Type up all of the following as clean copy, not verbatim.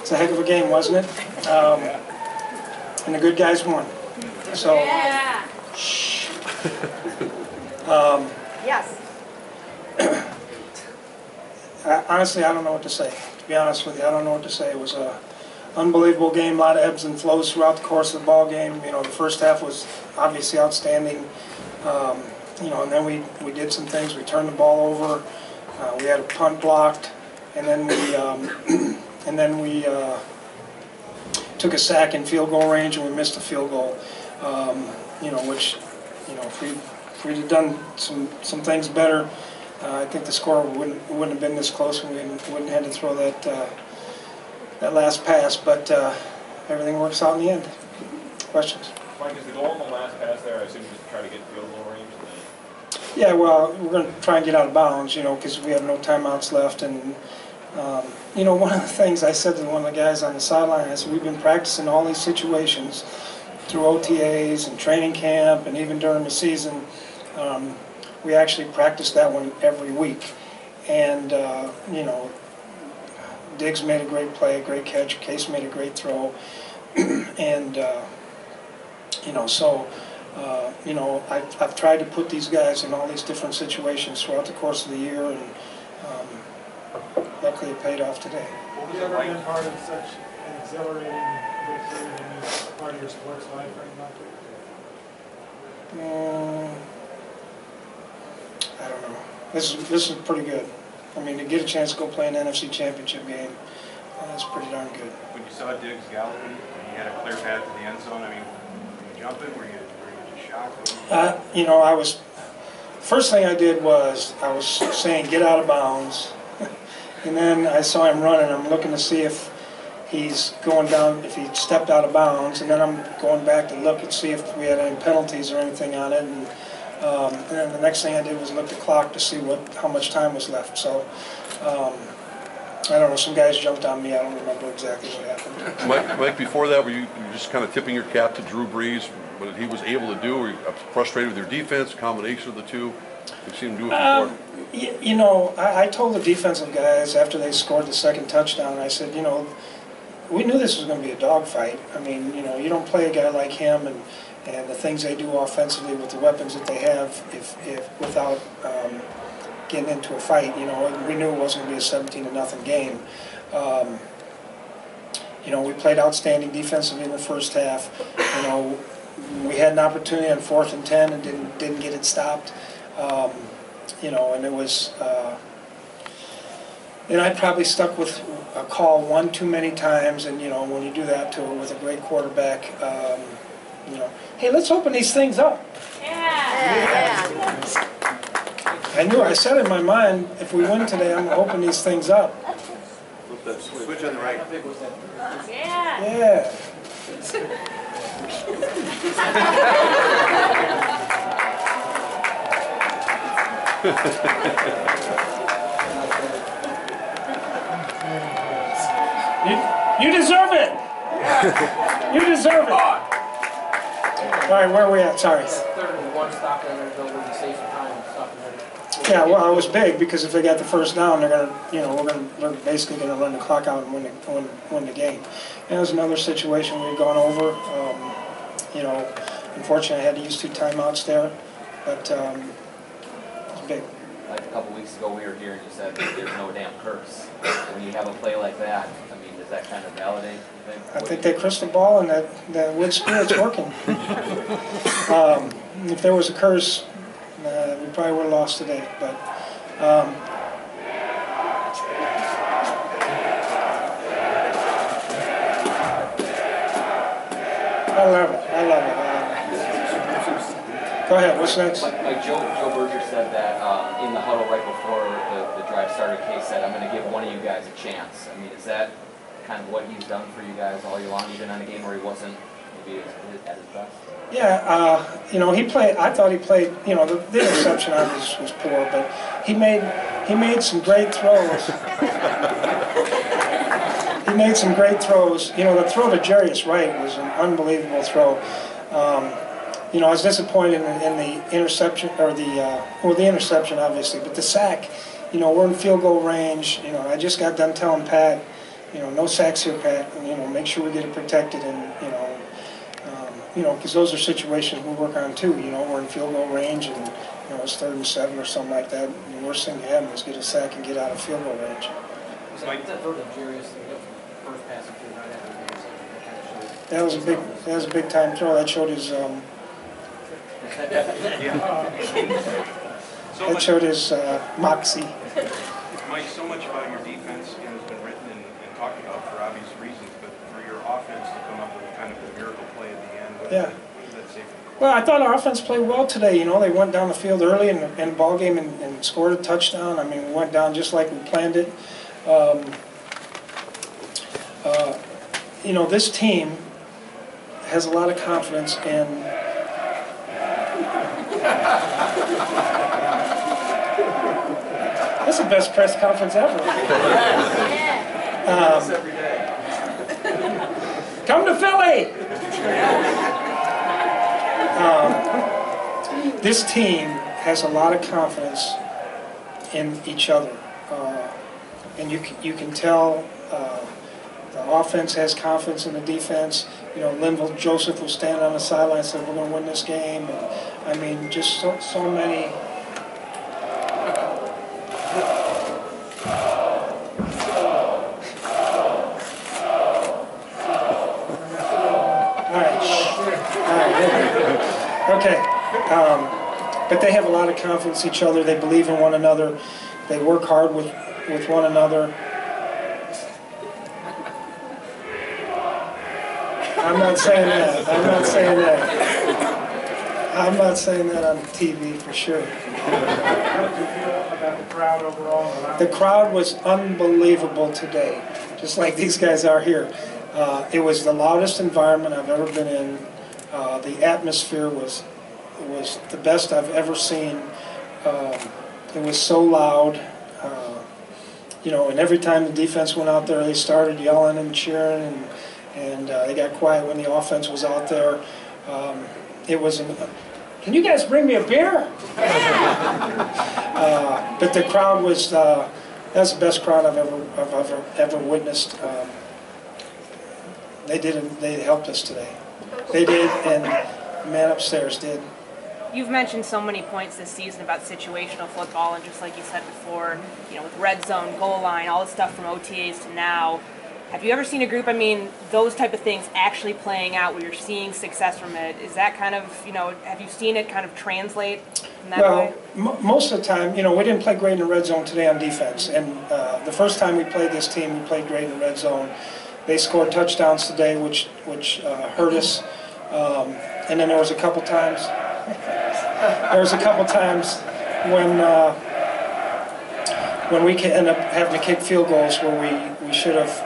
It's a heck of a game, wasn't it? And the good guys won. So, shh. Yes. Honestly, I don't know what to say. To be honest with you, I don't know what to say. It was an unbelievable game, a lot of ebbs and flows throughout the course of the ball game. You know, the first half was obviously outstanding. You know, and then we did some things. We turned the ball over. We had a punt blocked, and then we took a sack in field goal range, and we missed a field goal. You know, which, you know, if we'd have done some things better, I think the score wouldn't have been this close, and we wouldn't have had to throw that last pass. But everything works out in the end. Questions? Mike, is the goal on the last pass there? I assume just try to get field goal range. Yeah, well, we're going to try and get out of bounds, you know, because we have no timeouts left. And you know, one of the things I said to one of the guys on the sideline, I said, we've been practicing all these situations through OTAs and training camp, and even during the season. We actually practice that one every week. And you know, Diggs made a great play, a great catch. Case made a great throw, and you know, so you know, I've tried to put these guys in all these different situations throughout the course of the year, and luckily it paid off today. Have you ever been part of such an exhilarating victory in any part of your sports life or anything? I don't know. This is pretty good. I mean, to get a chance to go play an NFC Championship game, that's pretty darn good. When you saw Diggs galloping, and he had a clear path to the end zone, I mean, were you jumping? Were you just shocked? You know, first thing I did was I was saying get out of bounds, and then I saw him running. I'm looking to see if he's going down, if he stepped out of bounds, and then I'm going back to look and see if we had any penalties or anything on it. And then the next thing I did was look at the clock to see how much time was left. So I don't know. Some guys jumped on me. I don't remember exactly what happened. Mike, before that, were you just kind of tipping your cap to Drew Brees, what he was able to do? Were you frustrated with your defense, combination of the two? We've seen him do it before. You know, I told the defensive guys after they scored the second touchdown, I said, you know, we knew this was going to be a dogfight. I mean, you know, you don't play a guy like him and the things they do offensively with the weapons that they have if without getting into a fight. You know, we knew it wasn't going to be a 17-0 game. You know, we played outstanding defensively in the first half. You know, we had an opportunity on 4th and 10 and didn't get it stopped. You know, and it was. And I probably stuck with a call one too many times, and you know, when you do that with a great quarterback, you know, hey, let's open these things up. Yeah. I said in my mind, if we win today, I'm going to open these things up. Flip that switch on the right. Yeah. You deserve it. You deserve it. All right, where are we at? Sorry. Yeah, well, it was big because if they got the first down, they're gonna, you know, we're basically gonna run the clock out and win the game. And it was another situation we had gone over. You know, unfortunately, I had to use 2 timeouts there, but it was big. Like a couple weeks ago, we were here and you said there's no damn curse. When you have a play like that, I mean, does that kind of validate, you think? I think that crystal ball and that wood spirit's working. If there was a curse, we probably would have lost today. But I love it. Go ahead. What's next? Like Joe Berger said that in the huddle right before the drive started. Case said, "I'm going to give one of you guys a chance." I mean, is that kind of what he's done for you guys all year long, even on a game where he wasn't maybe at his best? Yeah, you know, he played. I thought he played. You know, the interception obviously was poor, but he made some great throws. He made some great throws. You know, the throw to Jarius Wright was an unbelievable throw. You know, I was disappointed in the interception, or the interception obviously, but the sack. You know, we're in field goal range. You know, I just got done telling Pat, no sacks here, Pat. Make sure we get it protected, and because those are situations we work on too. We're in field goal range, and it's 3rd and 7 or something like that. And the worst thing to happen is get a sack and get out of field goal range. Was that throw to Jarius, first pass and through right after the game? That was a big time throw. That showed his that showed his moxie. Mike, so much about your defense has been written and talked about for obvious reasons, but for your offense to come up with kind of a miracle play at the end, what does that say for you? Well, I thought our offense played well today. They went down the field early in the ball game and scored a touchdown. I mean, we went down just like we planned it. This team has a lot of confidence in This is the best press conference ever. Every day. Come to Philly! This team has a lot of confidence in each other. And you can tell the offense has confidence in the defense. Linville Joseph was standing on the sideline and said, we're going to win this game. And, I mean, just so many. Okay, but they have a lot of confidence in each other. They believe in one another. They work hard with one another. I'm not saying that. I'm not saying that. I'm not saying that on TV for sure. How did you feel about the crowd overall? The crowd was unbelievable today, just like these guys are here. It was the loudest environment I've ever been in. The atmosphere was the best I've ever seen. It was so loud, and every time the defense went out there, they started yelling and cheering, and they got quiet when the offense was out there. It was can you guys bring me a beer? But the crowd was that's the best crowd I've ever witnessed. They helped us today. They did, and the man upstairs did. You've mentioned so many points this season about situational football, and just like you said before, with red zone, goal line, all the stuff from OTAs to now. Have you ever seen a group, those type of things actually playing out where you're seeing success from it? Is that kind of, have you seen it kind of translate in that way? Most of the time, we didn't play great in the red zone today on defense, and the first time we played this team, we played great in the red zone. They scored touchdowns today, which hurt us. And then there was a couple times. When we could end up having to kick field goals where we should have,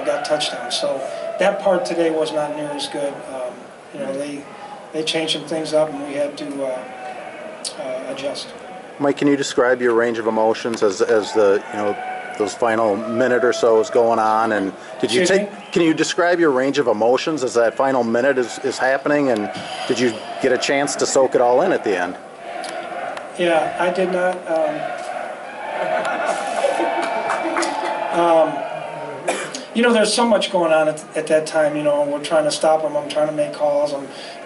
got touchdowns. So that part today was not near as good. They changed some things up, and we had to adjust. Mike, can you describe your range of emotions as the those final minute or so is going on, and can you describe your range of emotions as that final minute is happening, and did you get a chance to soak it all in at the end? Yeah, I did not. There's so much going on at that time. We're trying to stop them. I'm trying to make calls.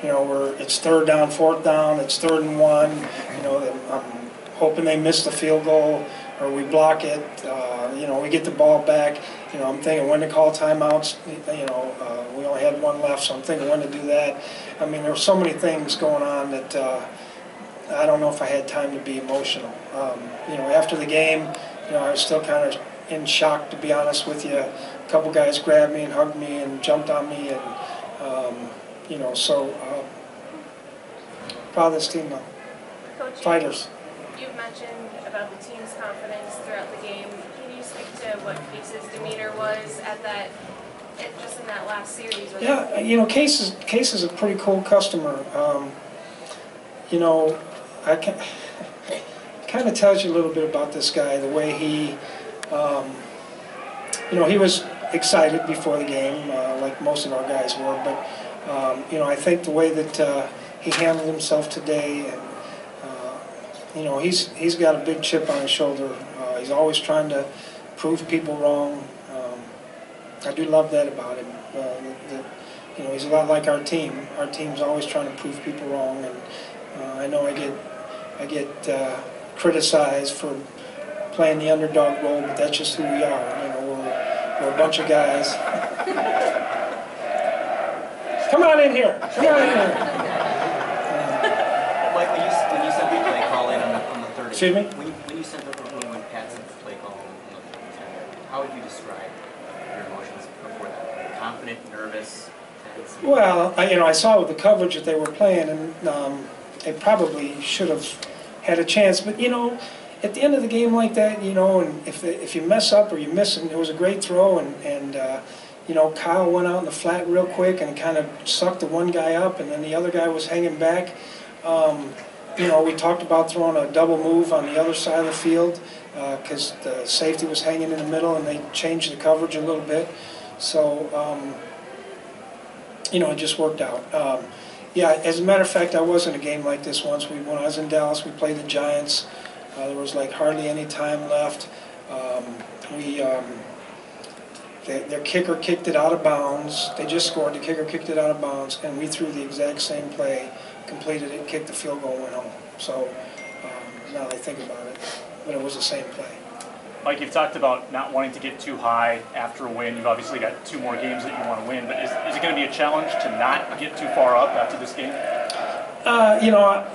It's 3rd down, 4th down. It's 3rd and 1. I'm hoping they miss the field goal or we block it. We get the ball back. I'm thinking when to call timeouts. We only had one left, so I'm thinking when to do that. There were so many things going on that I don't know if I had time to be emotional. After the game, I was still kind of in shock, to be honest with you. A couple guys grabbed me and hugged me and jumped on me, and proud of this team though. Coach, Fighters. You've mentioned about the team's confidence throughout the game. Can you speak to what Case's demeanor was just in that last series? Yeah, Case is a pretty cool customer. I kind of tells you a little bit about this guy, the way he, he was excited before the game, like most of our guys were, but, I think the way that he handled himself today, and, he's got a big chip on his shoulder. He's always trying to prove people wrong. I do love that about him. You know, he's a lot like our team. Our team's always trying to prove people wrong, and I know I get criticized for playing the underdog role, but that's just who we are. You know, we're a bunch of guys. Come on in here. Come on in here. Mike, when you sent the play call in on the 30th. Excuse me? When you sent the when Pat sent the play call on the 30th, how would you describe your emotions before that? Confident, nervous, tense? Well, you know, I saw with the coverage that they were playing, and they probably should have had a chance. But you know, at the end of the game like that, you know, and if you mess up or you miss, and it was a great throw, and you know, Kyle went out in the flat real quick and kind of sucked the one guy up, and then the other guy was hanging back. You know, we talked about throwing a double move on the other side of the field because the safety was hanging in the middle, and they changed the coverage a little bit. So, you know, it just worked out. Yeah, as a matter of fact, I was in a game like this once. When I was in Dallas, we played the Giants. There was like hardly any time left. Their kicker kicked it out of bounds. They just scored. The kicker kicked it out of bounds, and we threw the exact same play, completed it, kicked the field goal, and went home. So now that I think about it, but it was the same play. Mike, you've talked about not wanting to get too high after a win. You've obviously got 2 more games that you want to win, but is it going to be a challenge to not get too far up after this game? You know,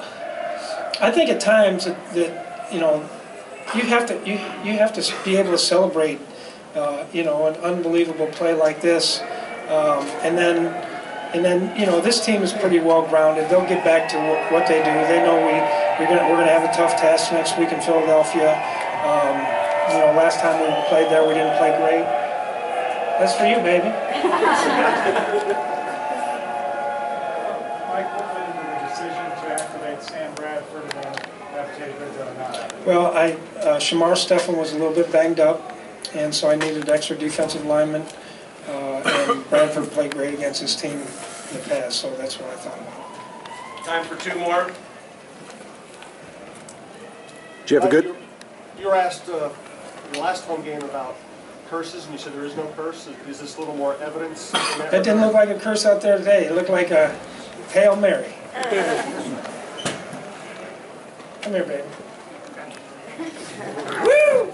I think at times that you know, you have to be able to celebrate. You know, an unbelievable play like this, and then you know, this team is pretty well grounded. They'll get back to what they do. They know we're gonna have a tough task next week in Philadelphia. You know, last time we played there, we didn't play great. That's for you, baby. Mike, what went into the decision to activate Sam Bradford and then have Jay Rizzo not? Well, Shamar Stephan was a little bit banged up, and so I needed extra defensive linemen. And Bradford played great against his team in the past, so that's what I thought about. Time for 2 more. Do you have a good? You were asked in the last home game about curses, and you said there is no curse. Is this a little more evidence? That didn't look like a curse out there today. It looked like a Hail Mary. Come here, baby. Woo!